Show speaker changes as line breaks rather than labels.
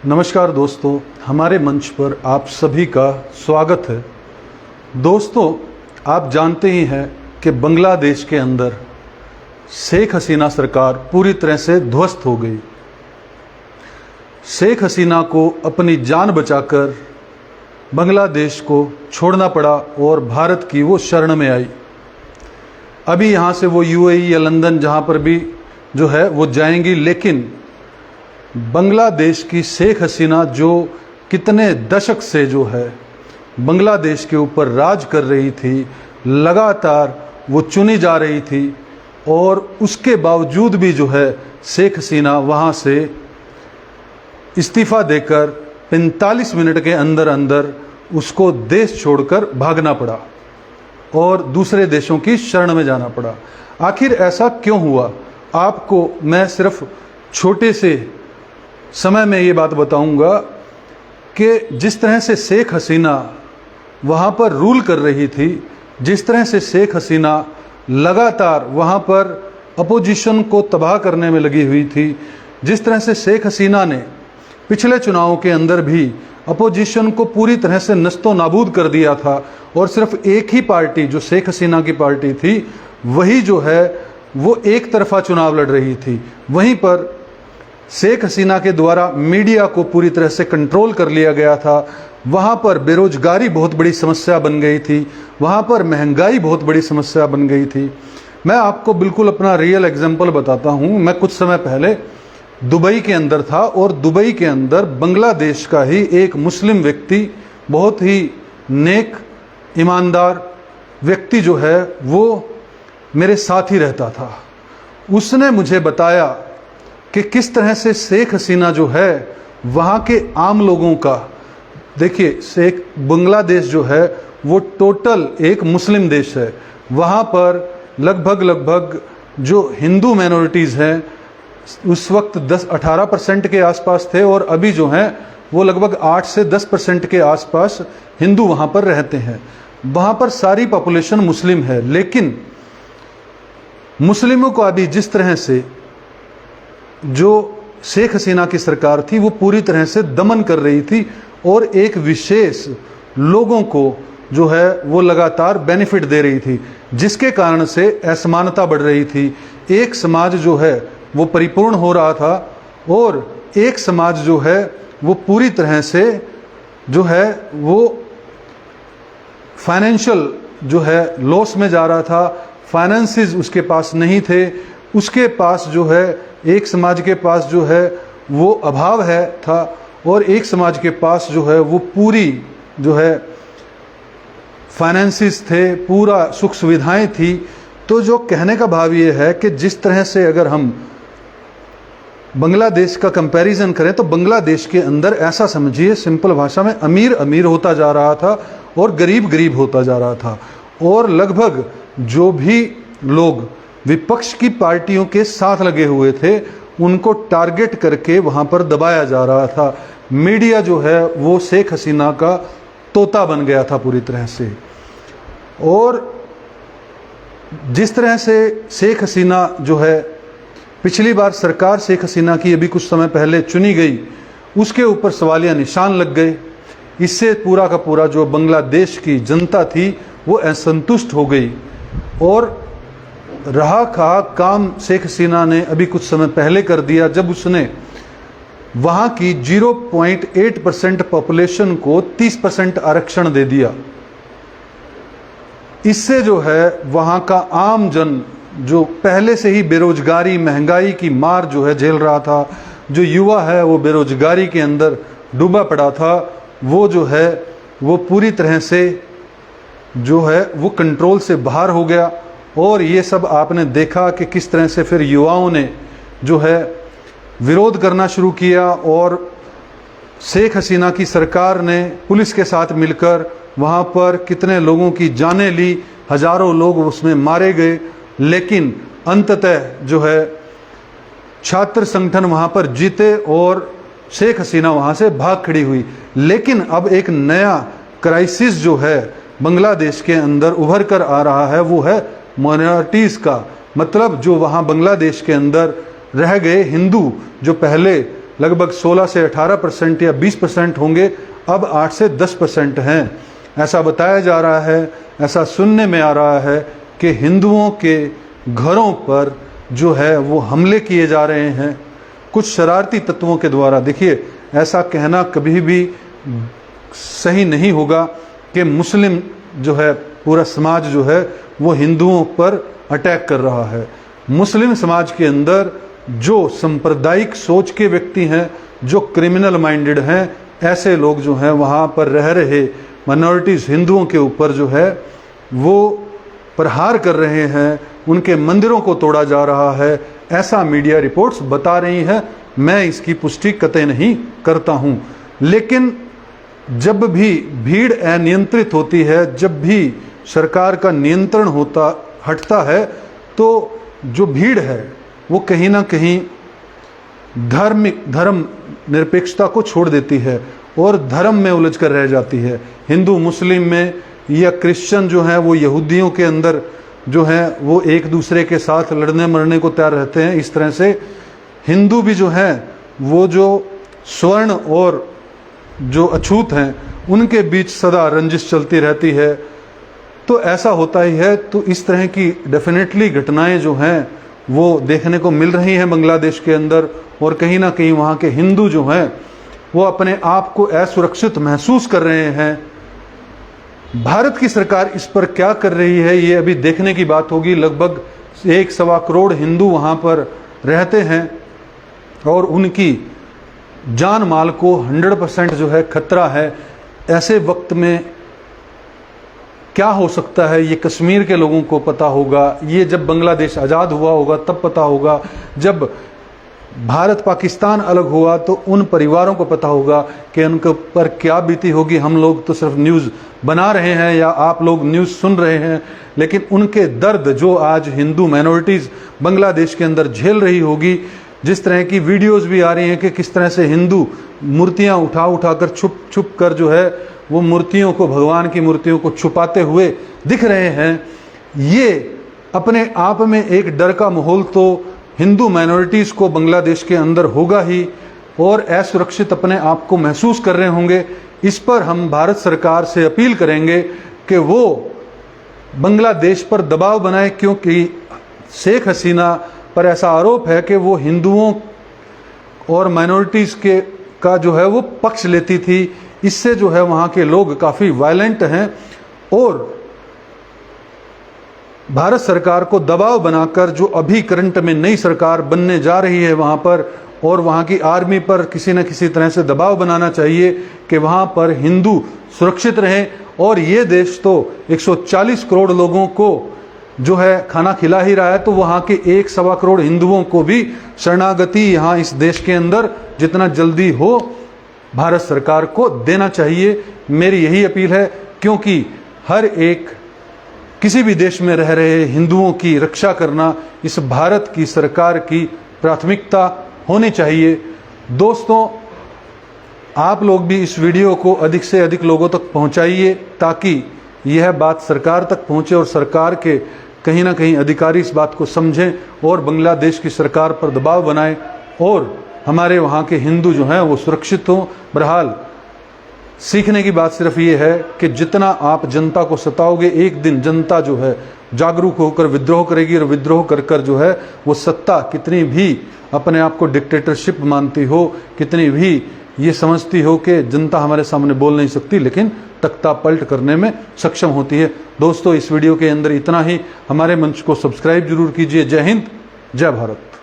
नमस्कार दोस्तों, हमारे मंच पर आप सभी का स्वागत है। दोस्तों, आप जानते ही हैं कि बांग्लादेश के अंदर शेख हसीना सरकार पूरी तरह से ध्वस्त हो गई। शेख हसीना को अपनी जान बचाकर बांग्लादेश को छोड़ना पड़ा और भारत की वो शरण में आई। अभी यहाँ से वो यूएई या लंदन जहाँ पर भी जो है वो जाएंगी, लेकिन बांग्लादेश की शेख हसीना जो कितने दशक से जो है बांग्लादेश के ऊपर राज कर रही थी, लगातार वो चुनी जा रही थी और उसके बावजूद भी जो है शेख हसीना वहाँ से इस्तीफ़ा देकर 45 मिनट के अंदर अंदर उसको देश छोड़कर भागना पड़ा और दूसरे देशों की शरण में जाना पड़ा। आखिर ऐसा क्यों हुआ, आपको मैं सिर्फ छोटे से समय में ये बात बताऊंगा कि जिस तरह से शेख हसीना वहाँ पर रूल कर रही थी, जिस तरह से शेख हसीना लगातार वहाँ पर अपोजिशन को तबाह करने में लगी हुई थी, जिस तरह से शेख हसीना ने पिछले चुनावों के अंदर भी अपोजिशन को पूरी तरह से नस्तो नाबूद कर दिया था और सिर्फ एक ही पार्टी जो शेख हसीना की पार्टी थी वही जो है वो एक तरफा चुनाव लड़ रही थी। वहीं पर शेख हसीना के द्वारा मीडिया को पूरी तरह से कंट्रोल कर लिया गया था। वहाँ पर बेरोजगारी बहुत बड़ी समस्या बन गई थी, वहाँ पर महंगाई बहुत बड़ी समस्या बन गई थी। मैं आपको बिल्कुल अपना रियल एग्जांपल बताता हूँ। मैं कुछ समय पहले दुबई के अंदर था और दुबई के अंदर बांग्लादेश का ही एक मुस्लिम व्यक्ति, बहुत ही नेक ईमानदार व्यक्ति जो है वो मेरे साथ ही रहता था। उसने मुझे बताया कि किस तरह से शेख हसीना जो है वहाँ के आम लोगों का, देखिए शेख बांग्लादेश जो है वो टोटल एक मुस्लिम देश है। वहाँ पर लगभग जो हिंदू माइनॉरिटीज़ हैं उस वक्त 10-18% के आसपास थे और अभी जो हैं वो लगभग 8 से 10% के आसपास हिंदू वहाँ पर रहते हैं। वहाँ पर सारी पॉपुलेशन मुस्लिम है, लेकिन मुस्लिमों को अभी जिस तरह से जो शेख हसीना की सरकार थी वो पूरी तरह से दमन कर रही थी और एक विशेष लोगों को जो है वो लगातार बेनिफिट दे रही थी, जिसके कारण से असमानता बढ़ रही थी। एक समाज जो है वो परिपूर्ण हो रहा था और एक समाज जो है वो पूरी तरह से जो है वो फाइनेंशियल जो है लॉस में जा रहा था। फाइनेंसेस उसके पास नहीं थे, उसके पास जो है एक समाज के पास जो है वो अभाव है था और एक समाज के पास जो है वो पूरी जो है फाइनेंसेस थे, पूरा सुख सुविधाएं थी। तो जो कहने का भाव ये है कि जिस तरह से अगर हम बांग्लादेश का कंपैरिजन करें तो बांग्लादेश के अंदर ऐसा समझिए, सिंपल भाषा में, अमीर अमीर होता जा रहा था और गरीब गरीब होता जा रहा था और लगभग जो भी लोग विपक्ष की पार्टियों के साथ लगे हुए थे उनको टारगेट करके वहाँ पर दबाया जा रहा था। मीडिया जो है वो शेख हसीना का तोता बन गया था पूरी तरह से। और जिस तरह से शेख हसीना जो है पिछली बार सरकार शेख हसीना की अभी कुछ समय पहले चुनी गई, उसके ऊपर सवालिया निशान लग गए। इससे पूरा का पूरा जो बांग्लादेश की जनता थी वो असंतुष्ट हो गई और रहा कहा काम शेख हसीना ने अभी कुछ समय पहले कर दिया जब उसने वहाँ की 0.8% पॉपुलेशन को 30% आरक्षण दे दिया। इससे जो है वहाँ का आम जन जो पहले से ही बेरोजगारी महंगाई की मार जो है झेल रहा था, जो युवा है वो बेरोजगारी के अंदर डूबा पड़ा था, वो जो है वो पूरी तरह से जो है वो कंट्रोल से बाहर हो गया। और ये सब आपने देखा कि किस तरह से फिर युवाओं ने जो है विरोध करना शुरू किया और शेख हसीना की सरकार ने पुलिस के साथ मिलकर वहाँ पर कितने लोगों की जानें ली, हजारों लोग उसमें मारे गए। लेकिन अंततः जो है छात्र संगठन वहाँ पर जीते और शेख हसीना वहाँ से भाग खड़ी हुई। लेकिन अब एक नया क्राइसिस जो है बांग्लादेश के अंदर उभर कर आ रहा है, वो है माइनॉरिटीज़ का, मतलब जो वहाँ बांग्लादेश के अंदर रह गए हिंदू, जो पहले लगभग 16 से 18% या 20% होंगे, अब 8 से 10% हैं। ऐसा बताया जा रहा है, ऐसा सुनने में आ रहा है कि हिंदुओं के घरों पर जो है वो हमले किए जा रहे हैं कुछ शरारती तत्वों के द्वारा। देखिए, ऐसा कहना कभी भी सही नहीं होगा कि मुस्लिम जो है पूरा समाज जो है वो हिंदुओं पर अटैक कर रहा है। मुस्लिम समाज के अंदर जो सांप्रदायिक सोच के व्यक्ति हैं, जो क्रिमिनल माइंडेड हैं, ऐसे लोग जो हैं वहाँ पर रह रहे माइनॉरिटीज़ हिंदुओं के ऊपर जो है वो प्रहार कर रहे हैं, उनके मंदिरों को तोड़ा जा रहा है, ऐसा मीडिया रिपोर्ट्स बता रही हैं। मैं इसकी पुष्टि कतई नहीं करता हूं। लेकिन जब भी भीड़ अनियंत्रित होती है, जब भी सरकार का नियंत्रण हटता है, तो जो भीड़ है वो कहीं ना कहीं धर्म निरपेक्षता को छोड़ देती है और धर्म में उलझ कर रह जाती है। हिंदू मुस्लिम में या क्रिश्चियन जो है वो यहूदियों के अंदर जो है वो एक दूसरे के साथ लड़ने मरने को तैयार रहते हैं। इस तरह से हिंदू भी जो है वो जो स्वर्ण और जो अछूत हैं उनके बीच सदा रंजिश चलती रहती है। तो ऐसा होता ही है। तो इस तरह की डेफिनेटली घटनाएं जो हैं वो देखने को मिल रही हैं बांग्लादेश के अंदर, और कहीं ना कहीं वहाँ के हिंदू जो हैं वो अपने आप को असुरक्षित महसूस कर रहे हैं। भारत की सरकार इस पर क्या कर रही है ये अभी देखने की बात होगी। लगभग 1.25 करोड़ हिंदू वहाँ पर रहते हैं और उनकी जान माल को 100% जो है खतरा है। ऐसे वक्त में क्या हो सकता है ये कश्मीर के लोगों को पता होगा। ये जब बांग्लादेश आज़ाद हुआ होगा तब पता होगा। जब भारत पाकिस्तान अलग हुआ तो उन परिवारों को पता होगा कि उनके ऊपर क्या बीती होगी। हम लोग तो सिर्फ न्यूज़ बना रहे हैं या आप लोग न्यूज़ सुन रहे हैं, लेकिन उनके दर्द जो आज हिंदू माइनॉरिटीज़ बांग्लादेश के अंदर झेल रही होगी। जिस तरह की वीडियोस भी आ रही हैं कि किस तरह से हिंदू मूर्तियां उठा कर छुप कर जो है वो मूर्तियों को, भगवान की मूर्तियों को छुपाते हुए दिख रहे हैं। ये अपने आप में एक डर का माहौल तो हिंदू माइनॉरिटीज़ को बांग्लादेश के अंदर होगा ही, और असुरक्षित अपने आप को महसूस कर रहे होंगे। इस पर हम भारत सरकार से अपील करेंगे कि वो बांग्लादेश पर दबाव बनाए, क्योंकि शेख हसीना पर ऐसा आरोप है कि वो हिंदुओं और माइनॉरिटीज़ का जो है वो पक्ष लेती थी। इससे जो है वहाँ के लोग काफ़ी वायलेंट हैं और भारत सरकार को दबाव बनाकर जो अभी करंट में नई सरकार बनने जा रही है वहाँ पर, और वहाँ की आर्मी पर किसी न किसी तरह से दबाव बनाना चाहिए कि वहाँ पर हिंदू सुरक्षित रहें। और ये देश तो 140 करोड़ लोगों को जो है खाना खिला ही रहा है, तो वहाँ के 1.25 करोड़ हिंदुओं को भी शरणागति यहाँ इस देश के अंदर जितना जल्दी हो भारत सरकार को देना चाहिए। मेरी यही अपील है, क्योंकि हर एक किसी भी देश में रह रहे हिंदुओं की रक्षा करना इस भारत की सरकार की प्राथमिकता होनी चाहिए। दोस्तों, आप लोग भी इस वीडियो को अधिक से अधिक लोगों तक पहुंचाइए ताकि यह बात सरकार तक पहुंचे और सरकार के कहीं ना कहीं अधिकारी इस बात को समझें और बांग्लादेश की सरकार पर दबाव बनाएं और हमारे वहाँ के हिंदू जो हैं वो सुरक्षित हों। बहरहाल सीखने की बात सिर्फ ये है कि जितना आप जनता को सताओगे, एक दिन जनता जो है जागरूक होकर विद्रोह करेगी, और विद्रोह कर कर जो है वो सत्ता कितनी भी अपने आप को डिक्टेटरशिप मानती हो, कितनी भी ये समझती हो कि जनता हमारे सामने बोल नहीं सकती, लेकिन तख्ता पलट करने में सक्षम होती है। दोस्तों, इस वीडियो के अंदर इतना ही। हमारे मंच को सब्सक्राइब जरूर कीजिए। जय हिंद, जय भारत।